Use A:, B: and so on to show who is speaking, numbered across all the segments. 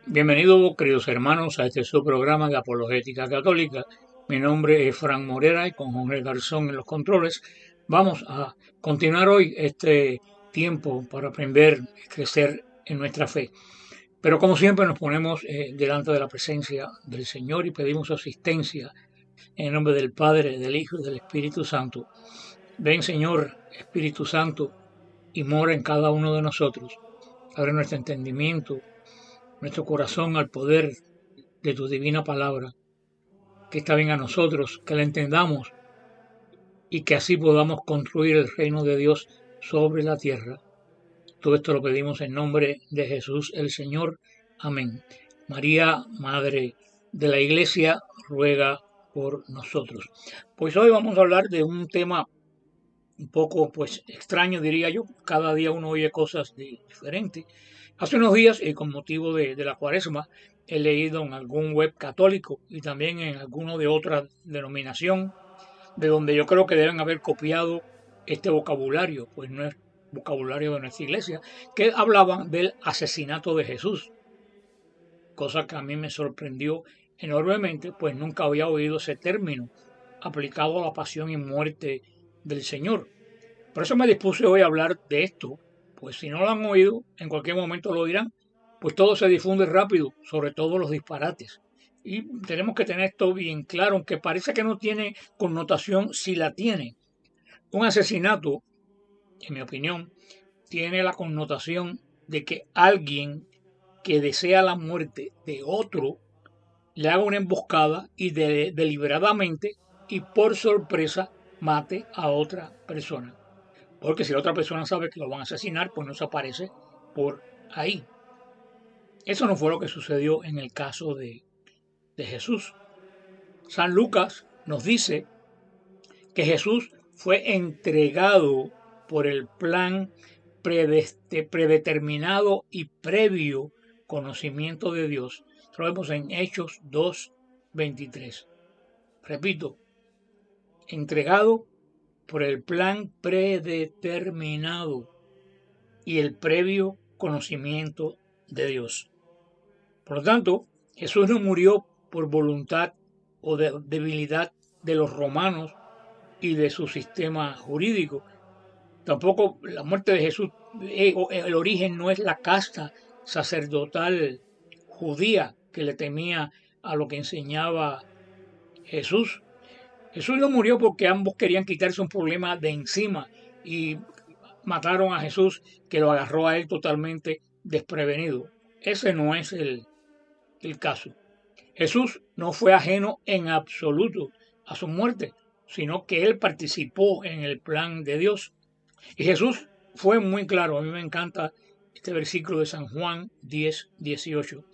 A: Bienvenidos, queridos hermanos, a este su programa de Apologética Católica. Mi nombre es Fran Morera y con Jorge Garzón en los controles vamos a continuar hoy este tiempo para aprender y crecer en nuestra fe. Pero como siempre nos ponemos delante de la presencia del Señor y pedimos asistencia en el nombre del Padre, del Hijo y del Espíritu Santo. Ven, Señor, Espíritu Santo, y mora en cada uno de nosotros. Abre nuestro entendimiento, nuestro corazón al poder de tu divina palabra, que está bien a nosotros, que la entendamos y que así podamos construir el reino de Dios sobre la tierra. Todo esto lo pedimos en nombre de Jesús el Señor. Amén. María, Madre de la Iglesia, ruega por nosotros. Pues hoy vamos a hablar de un tema un poco extraño, diría yo. Cada día uno oye cosas diferentes. Hace unos días, con motivo de la cuaresma, he leído en algún web católico y también en alguno de otra denominación, de donde yo creo que deben haber copiado este vocabulario, pues no es vocabulario de nuestra iglesia, que hablaban del asesinato de Jesús, cosa que a mí me sorprendió enormemente, pues nunca había oído ese término aplicado a la pasión y muerte del Señor. Por eso me dispuse hoy a hablar de esto, pues si no lo han oído, en cualquier momento lo dirán, pues todo se difunde rápido, sobre todo los disparates. Y tenemos que tener esto bien claro, aunque parece que no tiene connotación, si la tiene. Un asesinato, en mi opinión, tiene la connotación de que alguien que desea la muerte de otro le haga una emboscada y deliberadamente y por sorpresa mate a otra persona. Porque si la otra persona sabe que lo van a asesinar, pues no se aparece por ahí. Eso no fue lo que sucedió en el caso de Jesús. San Lucas nos dice que Jesús fue entregado por el plan predeterminado y previo conocimiento de Dios. Lo vemos en Hechos 2:23. Repito, entregado por el plan predeterminado y el previo conocimiento de Dios. Por lo tanto, Jesús no murió por voluntad o de debilidad de los romanos y de su sistema jurídico. Tampoco la muerte de Jesús, el origen no es la casta sacerdotal judía que le temía a lo que enseñaba Jesús. Jesús no murió porque ambos querían quitarse un problema de encima y mataron a Jesús, que lo agarró a él totalmente desprevenido. Ese no es el caso. Jesús no fue ajeno en absoluto a su muerte, sino que él participó en el plan de Dios. Y Jesús fue muy claro. A mí me encanta este versículo de San Juan 10:18.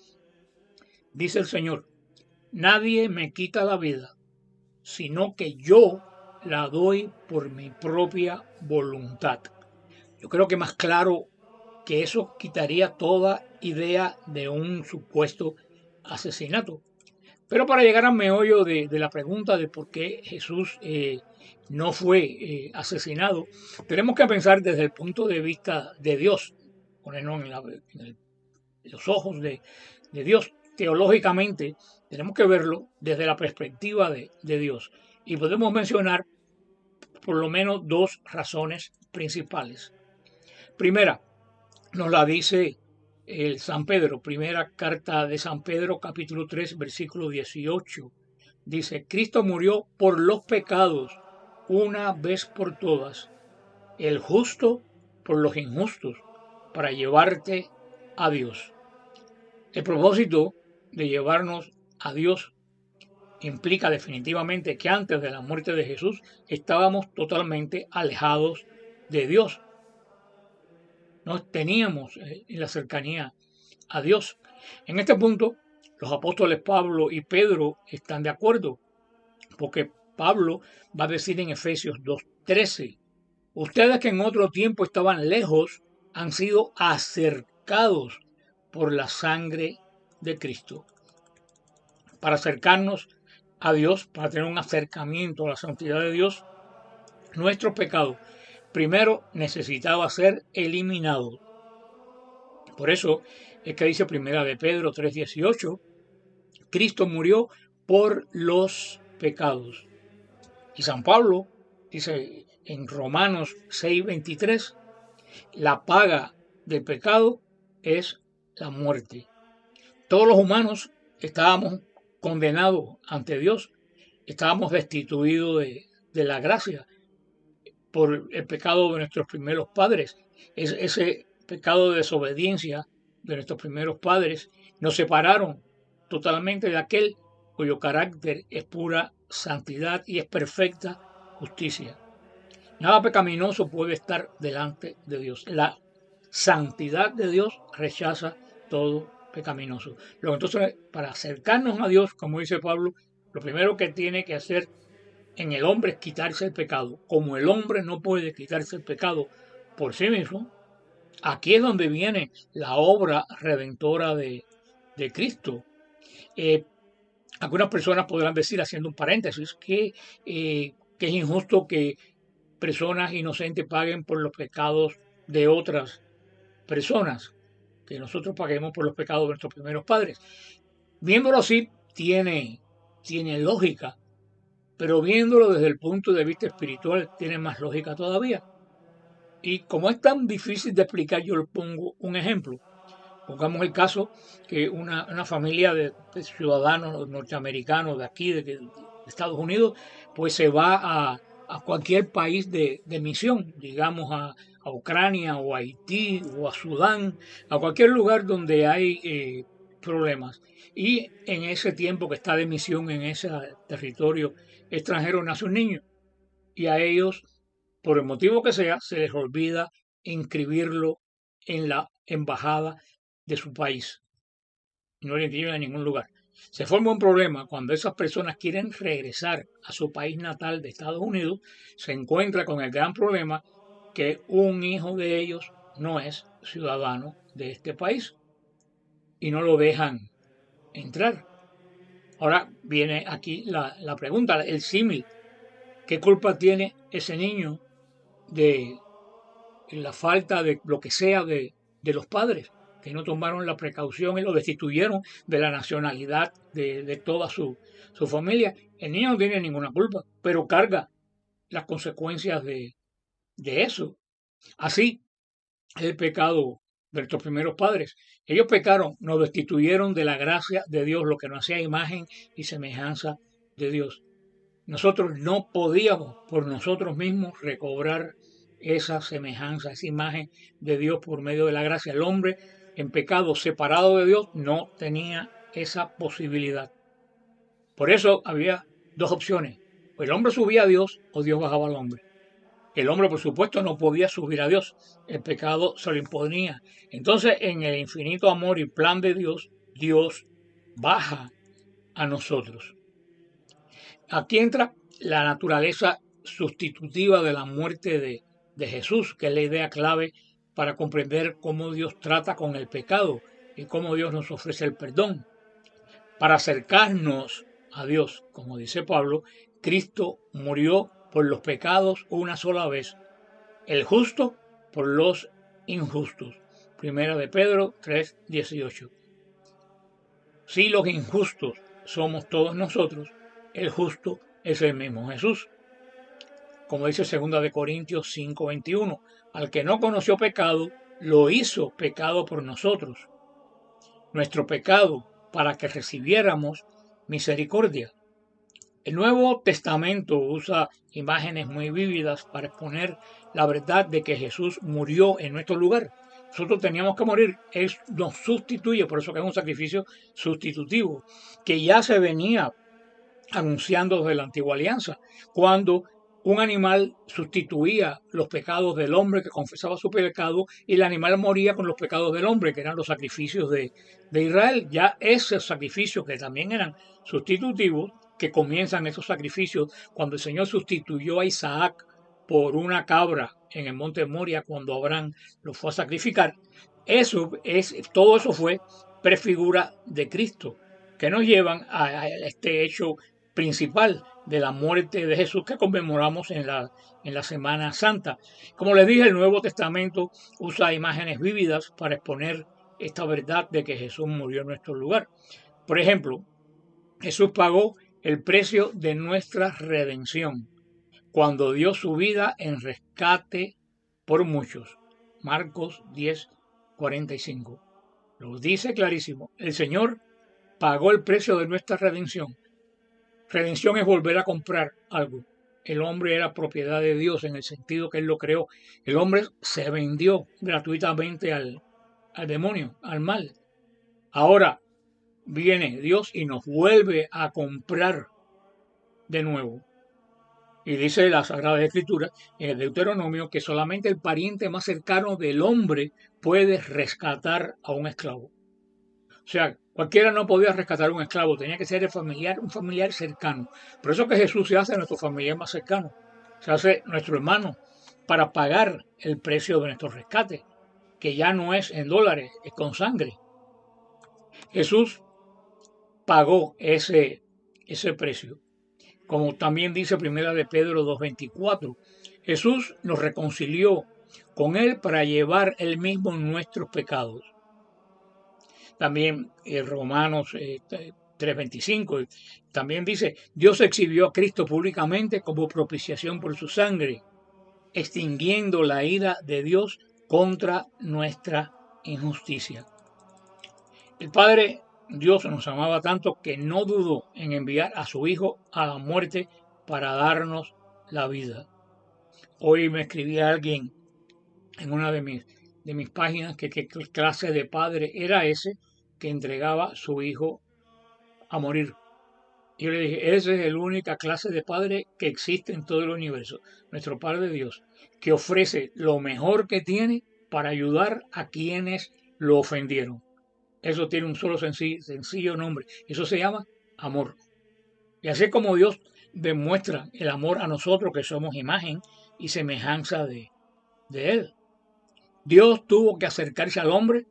A: Dice el Señor: nadie me quita la vida, sino que yo la doy por mi propia voluntad. Yo creo que más claro que eso quitaría toda idea de un supuesto asesinato. Pero para llegar al meollo de la pregunta de por qué Jesús no fue asesinado, tenemos que pensar desde el punto de vista de Dios, ponernos en los ojos de Dios. Teológicamente, tenemos que verlo desde la perspectiva de Dios. Y podemos mencionar por lo menos dos razones principales. Primera, nos la dice el San Pedro, primera carta de San Pedro, capítulo 3, versículo 18. Dice: Cristo murió por los pecados una vez por todas, el justo por los injustos, para llevarte a Dios. El propósito de llevarnos a Dios implica definitivamente que antes de la muerte de Jesús estábamos totalmente alejados de Dios. No teníamos en la cercanía a Dios. En este punto, los apóstoles Pablo y Pedro están de acuerdo, porque Pablo va a decir en Efesios 2:13: ustedes que en otro tiempo estaban lejos han sido acercados por la sangre de Cristo. Para acercarnos a Dios, para tener un acercamiento a la santidad de Dios, nuestro pecado primero necesitaba ser eliminado. Por eso es que dice Primera de Pedro 3:18, Cristo murió por los pecados. Y San Pablo dice en Romanos 6:23, la paga del pecado es la muerte. Todos los humanos estábamos condenados ante Dios, estábamos destituidos de la gracia por el pecado de nuestros primeros padres. Ese pecado de desobediencia de nuestros primeros padres nos separaron totalmente de aquel cuyo carácter es pura santidad y es perfecta justicia. Nada pecaminoso puede estar delante de Dios. La santidad de Dios rechaza todo pecaminoso. Luego, entonces, para acercarnos a Dios, como dice Pablo, lo primero que tiene que hacer en el hombre es quitarse el pecado. Como el hombre no puede quitarse el pecado por sí mismo, aquí es donde viene la obra redentora de Cristo. Algunas personas podrán decir, haciendo un paréntesis, que es injusto que personas inocentes paguen por los pecados de otras personas, que nosotros paguemos por los pecados de nuestros primeros padres. Viéndolo así, tiene lógica, pero viéndolo desde el punto de vista espiritual, tiene más lógica todavía. Y como es tan difícil de explicar, yo le pongo un ejemplo. Pongamos el caso que una familia de ciudadanos norteamericanos de aquí, de Estados Unidos, pues se va a cualquier país de misión, digamos a Ucrania o a Haití o a Sudán, a cualquier lugar donde hay problemas. Y en ese tiempo que está de misión en ese territorio extranjero nace un niño y a ellos, por el motivo que sea, se les olvida inscribirlo en la embajada de su país. No le inscriben a ningún lugar. Se forma un problema cuando esas personas quieren regresar a su país natal de Estados Unidos, se encuentra con el gran problema que un hijo de ellos no es ciudadano de este país y no lo dejan entrar. Ahora viene aquí la pregunta, el símil. ¿Qué culpa tiene ese niño de la falta de lo que sea de los padres, que no tomaron la precaución y lo destituyeron de la nacionalidad de toda su familia? El niño no tiene ninguna culpa, pero carga las consecuencias de eso. Así es el pecado de nuestros primeros padres. Ellos pecaron, nos destituyeron de la gracia de Dios, lo que nos hacía imagen y semejanza de Dios. Nosotros no podíamos por nosotros mismos recobrar esa semejanza, esa imagen de Dios por medio de la gracia. El hombre en pecado separado de Dios no tenía esa posibilidad. Por eso había dos opciones. O el hombre subía a Dios o Dios bajaba al hombre. El hombre, por supuesto, no podía subir a Dios. El pecado se lo imponía. Entonces, en el infinito amor y plan de Dios, Dios baja a nosotros. Aquí entra la naturaleza sustitutiva de la muerte de Jesús, que es la idea clave para comprender cómo Dios trata con el pecado y cómo Dios nos ofrece el perdón. Para acercarnos a Dios, como dice Pablo, Cristo murió por los pecados una sola vez, el justo por los injustos. Primera de Pedro 3:18. Si los injustos somos todos nosotros, el justo es el mismo Jesús. Como dice 2 de Corintios 5:21, al que no conoció pecado, lo hizo pecado por nosotros. Nuestro pecado para que recibiéramos misericordia. El Nuevo Testamento usa imágenes muy vívidas para exponer la verdad de que Jesús murió en nuestro lugar. Nosotros teníamos que morir, Él nos sustituye, por eso que es un sacrificio sustitutivo, que ya se venía anunciando desde la antigua alianza, cuando un animal sustituía los pecados del hombre que confesaba su pecado y el animal moría con los pecados del hombre, que eran los sacrificios de Israel. Ya esos sacrificios que también eran sustitutivos, que comienzan esos sacrificios cuando el Señor sustituyó a Isaac por una cabra en el monte Moria cuando Abraham lo fue a sacrificar. Todo eso fue prefigura de Cristo, que nos llevan a este hecho principal de la muerte de Jesús que conmemoramos en la Semana Santa. Como les dije, el Nuevo Testamento usa imágenes vívidas para exponer esta verdad de que Jesús murió en nuestro lugar. Por ejemplo, Jesús pagó el precio de nuestra redención cuando dio su vida en rescate por muchos. Marcos 10:45. Lo dice clarísimo. El Señor pagó el precio de nuestra redención. Redención es volver a comprar algo. El hombre era propiedad de Dios en el sentido que Él lo creó. El hombre se vendió gratuitamente al demonio, al mal. Ahora viene Dios y nos vuelve a comprar de nuevo. Y dice la Sagrada Escritura en el Deuteronomio que solamente el pariente más cercano del hombre puede rescatar a un esclavo. O sea, cualquiera no podía rescatar a un esclavo, tenía que ser un familiar cercano. Por eso que Jesús se hace nuestro familiar más cercano, se hace nuestro hermano para pagar el precio de nuestro rescate, que ya no es en dólares, es con sangre. Jesús pagó ese precio. Como también dice Primera de Pedro 2:24, Jesús nos reconcilió con Él para llevar Él mismo nuestros pecados. También Romanos 3:25, también dice, Dios exhibió a Cristo públicamente como propiciación por su sangre, extinguiendo la ira de Dios contra nuestra injusticia. El Padre Dios nos amaba tanto que no dudó en enviar a su Hijo a la muerte para darnos la vida. Hoy me escribía alguien en una de mis páginas que qué clase de padre era ese que entregaba a su hijo a morir. Y yo le dije, esa es la única clase de padre que existe en todo el universo. Nuestro Padre Dios, que ofrece lo mejor que tiene para ayudar a quienes lo ofendieron. Eso tiene un solo sencillo nombre. Eso se llama amor. Y así como Dios demuestra el amor a nosotros que somos imagen y semejanza de Él. Dios tuvo que acercarse al hombre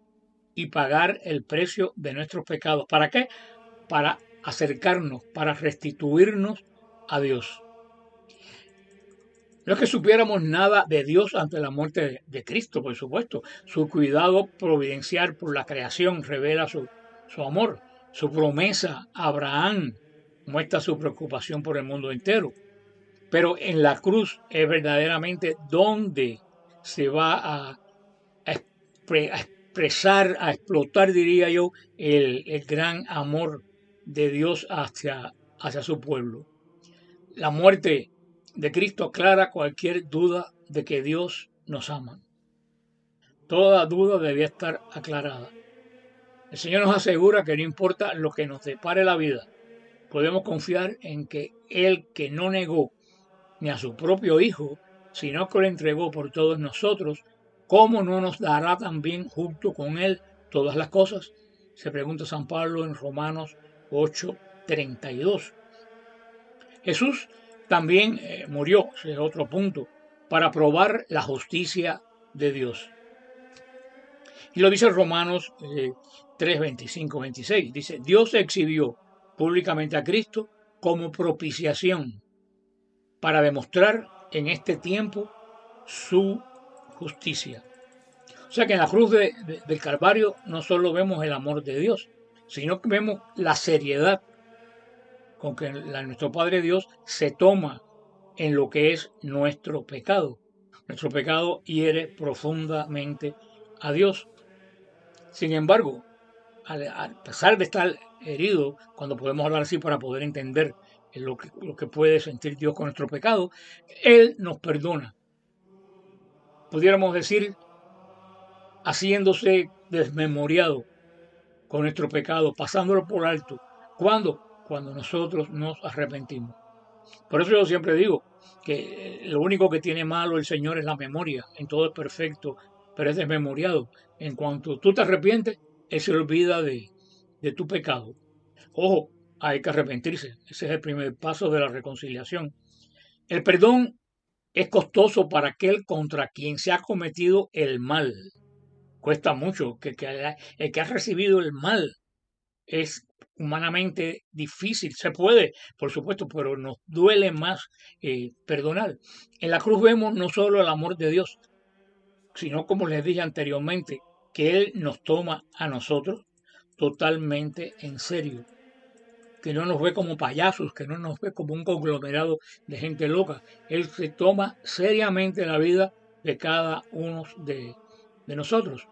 A: y pagar el precio de nuestros pecados. ¿Para qué? Para acercarnos, para restituirnos a Dios. No es que supiéramos nada de Dios ante la muerte de Cristo, por supuesto. Su cuidado providencial por la creación revela su amor. Su promesa a Abraham muestra su preocupación por el mundo entero. Pero en la cruz es verdaderamente donde se va a expresar, a explotar, diría yo, el gran amor de Dios hacia su pueblo. La muerte de Cristo aclara cualquier duda de que Dios nos ama. Toda duda debía estar aclarada. El Señor nos asegura que no importa lo que nos depare la vida, podemos confiar en que Él, que no negó ni a su propio Hijo, sino que lo entregó por todos nosotros, ¿cómo no nos dará también junto con Él todas las cosas? Se pregunta San Pablo en Romanos 8:32. Jesús también murió, ese es otro punto, para probar la justicia de Dios. Y lo dice Romanos 3:25-26. Dice, Dios exhibió públicamente a Cristo como propiciación para demostrar en este tiempo su justicia. O sea que en la cruz del Calvario no solo vemos el amor de Dios, sino que vemos la seriedad con que nuestro Padre Dios se toma en lo que es nuestro pecado. Nuestro pecado hiere profundamente a Dios. Sin embargo, a pesar de estar herido, cuando podemos hablar así para poder entender lo que puede sentir Dios con nuestro pecado, Él nos perdona. Pudiéramos decir, haciéndose desmemoriado con nuestro pecado, pasándolo por alto. ¿Cuándo? Cuando nosotros nos arrepentimos. Por eso yo siempre digo que lo único que tiene malo el Señor es la memoria. En todo es perfecto, pero es desmemoriado. En cuanto tú te arrepientes, Él se olvida de tu pecado. Ojo, hay que arrepentirse. Ese es el primer paso de la reconciliación. El perdón es costoso para aquel contra quien se ha cometido el mal. Cuesta mucho que el que ha recibido el mal es humanamente difícil. Se puede, por supuesto, pero nos duele más perdonar. En la cruz vemos no solo el amor de Dios, sino como les dije anteriormente, que Él nos toma a nosotros totalmente en serio, que no nos ve como payasos, que no nos ve como un conglomerado de gente loca. Él se toma seriamente la vida de cada uno de nosotros.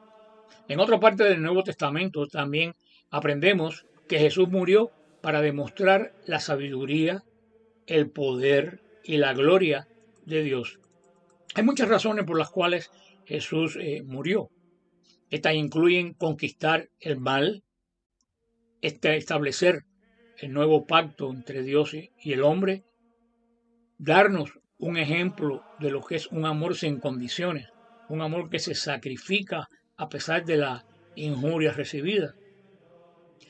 A: En otra parte del Nuevo Testamento también aprendemos que Jesús murió para demostrar la sabiduría, el poder y la gloria de Dios. Hay muchas razones por las cuales Jesús murió. Estas incluyen conquistar el mal, establecer el nuevo pacto entre Dios y el hombre, darnos un ejemplo de lo que es un amor sin condiciones, un amor que se sacrifica a pesar de la injuria recibida.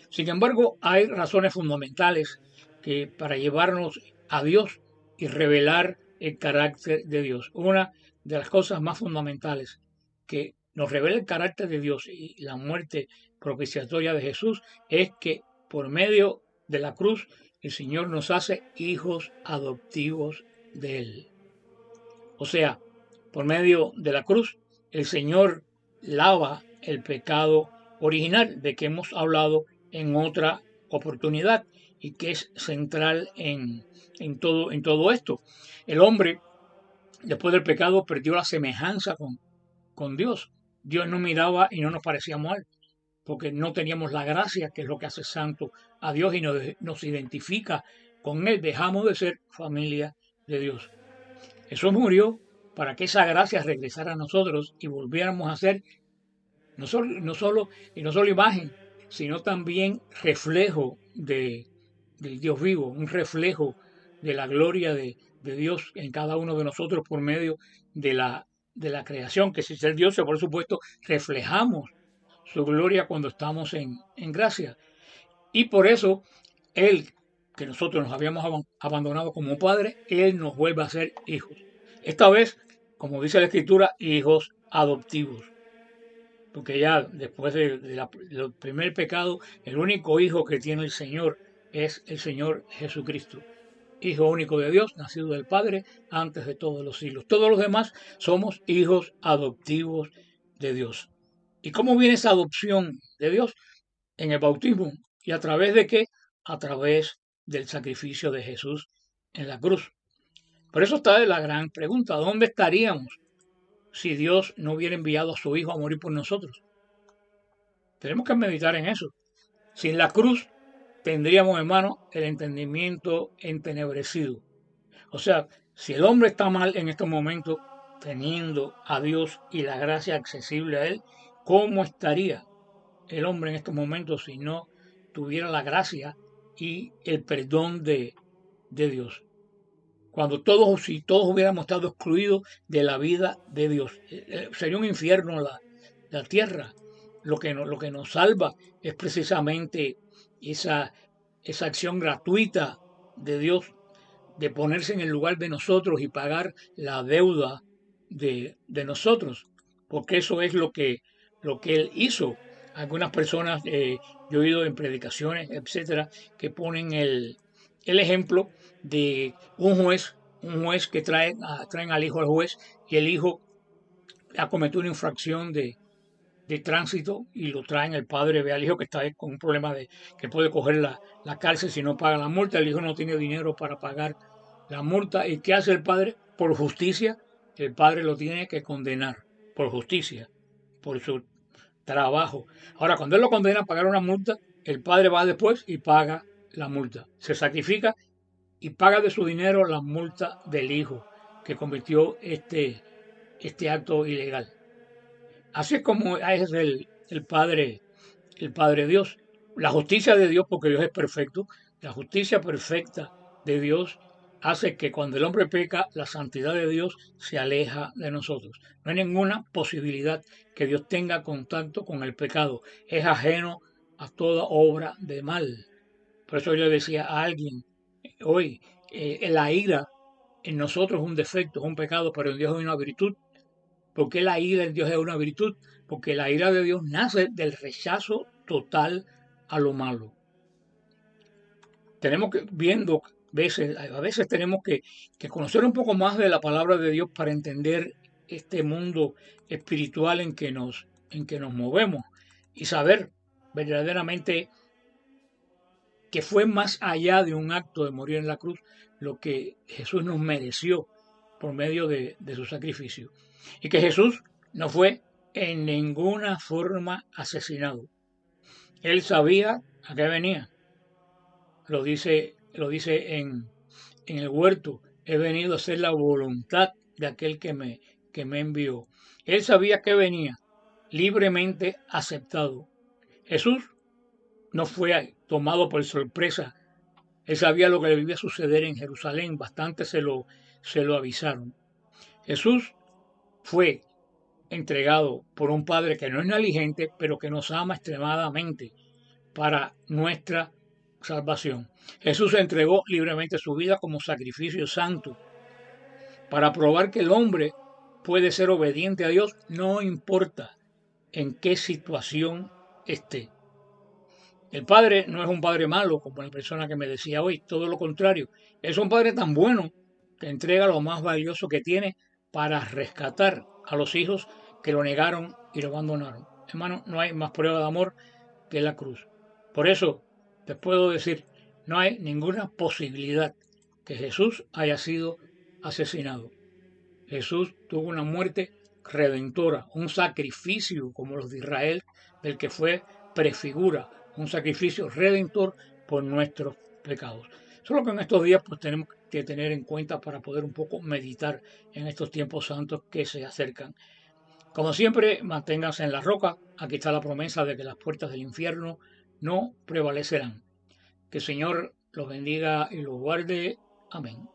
A: Sin embargo, hay razones fundamentales que para llevarnos a Dios y revelar el carácter de Dios. Una de las cosas más fundamentales que nos revela el carácter de Dios y la muerte propiciatoria de Jesús es que por medio de la cruz el Señor nos hace hijos adoptivos de Él. O sea, por medio de la cruz el Señor lava el pecado original de que hemos hablado en otra oportunidad y que es central en todo esto. El hombre, después del pecado, perdió la semejanza con Dios. Dios nos miraba y no nos parecía mal, porque no teníamos la gracia, que es lo que hace santo a Dios y nos identifica con Él. Dejamos de ser familia de Dios. Jesús murió para que esa gracia regresara a nosotros y volviéramos a ser no solo imagen, sino también reflejo del Dios vivo, un reflejo de la gloria de Dios en cada uno de nosotros por medio de la creación, que sin ser Dios, por supuesto, reflejamos su gloria cuando estamos en gracia. Y por eso, Él, que nosotros nos habíamos abandonado como padre, Él nos vuelve a ser hijos. Esta vez, como dice la Escritura, hijos adoptivos. Porque ya después del primer pecado, el único hijo que tiene el Señor es el Señor Jesucristo. Hijo único de Dios, nacido del Padre antes de todos los siglos. Todos los demás somos hijos adoptivos de Dios. ¿Y cómo viene esa adopción de Dios? En el bautismo. ¿Y a través de qué? A través del sacrificio de Jesús en la cruz. Por eso está la gran pregunta, ¿dónde estaríamos si Dios no hubiera enviado a su Hijo a morir por nosotros? Tenemos que meditar en eso. Sin la cruz tendríamos, hermano, el entendimiento entenebrecido. O sea, si el hombre está mal en estos momentos, teniendo a Dios y la gracia accesible a Él, ¿cómo estaría el hombre en estos momentos si no tuviera la gracia y el perdón de Dios? Si todos hubiéramos estado excluidos de la vida de Dios, sería un infierno la tierra. Lo que nos salva es precisamente esa, esa acción gratuita de Dios de ponerse en el lugar de nosotros y pagar la deuda de nosotros, porque eso es lo que Él hizo. Algunas personas, yo he oído en predicaciones, etcétera, que ponen el ejemplo de un juez que traen al hijo al juez y el hijo ha cometido una infracción de tránsito y lo traen, el padre ve al hijo que está con un problema de que puede coger la cárcel si no paga la multa, el hijo no tiene dinero para pagar la multa. ¿Y qué hace el padre? Por justicia, el padre lo tiene que condenar, por justicia, por su trabajo. Ahora, cuando él lo condena a pagar una multa, el padre va después y paga la multa. Se sacrifica y paga de su dinero la multa del hijo que cometió este acto ilegal. Así es como es el Padre Dios. La justicia de Dios, porque Dios es perfecto, la justicia perfecta de Dios hace que cuando el hombre peca, la santidad de Dios se aleja de nosotros. No hay ninguna posibilidad que Dios tenga contacto con el pecado. Es ajeno a toda obra de mal. Por eso yo le decía a alguien hoy, la ira en nosotros es un defecto, es un pecado, pero en Dios es una virtud. ¿Por qué la ira en Dios es una virtud? Porque la ira de Dios nace del rechazo total a lo malo. Tenemos que, a veces tenemos que conocer un poco más de la palabra de Dios para entender este mundo espiritual en que en que nos movemos y saber verdaderamente que fue más allá de un acto de morir en la cruz lo que Jesús nos mereció por medio de su sacrificio. Y que Jesús no fue en ninguna forma asesinado. Él sabía a qué venía. Lo dice en el huerto. He venido a hacer la voluntad de aquel que me envió. Él sabía que venía, libremente aceptado. Jesús no fue tomado por sorpresa. Él sabía lo que le iba a suceder en Jerusalén. Bastante se lo avisaron. Jesús fue entregado por un Padre que no es negligente, pero que nos ama extremadamente para nuestra salvación. Jesús entregó libremente su vida como sacrificio santo para probar que el hombre puede ser obediente a Dios, no importa en qué situación esté. El Padre no es un Padre malo, como la persona que me decía hoy, todo lo contrario. Es un Padre tan bueno que entrega lo más valioso que tiene para rescatar a los hijos que lo negaron y lo abandonaron. Hermano, no hay más prueba de amor que la cruz. Por eso te puedo decir, no hay ninguna posibilidad que Jesús haya sido asesinado. Jesús tuvo una muerte redentora, un sacrificio como los de Israel, del que fue prefigura, un sacrificio redentor por nuestros pecados. Solo que en estos días pues tenemos que tener en cuenta para poder un poco meditar en estos tiempos santos que se acercan. Como siempre, manténganse en la roca. Aquí está la promesa de que las puertas del infierno no prevalecerán. Que el Señor los bendiga y los guarde. Amén.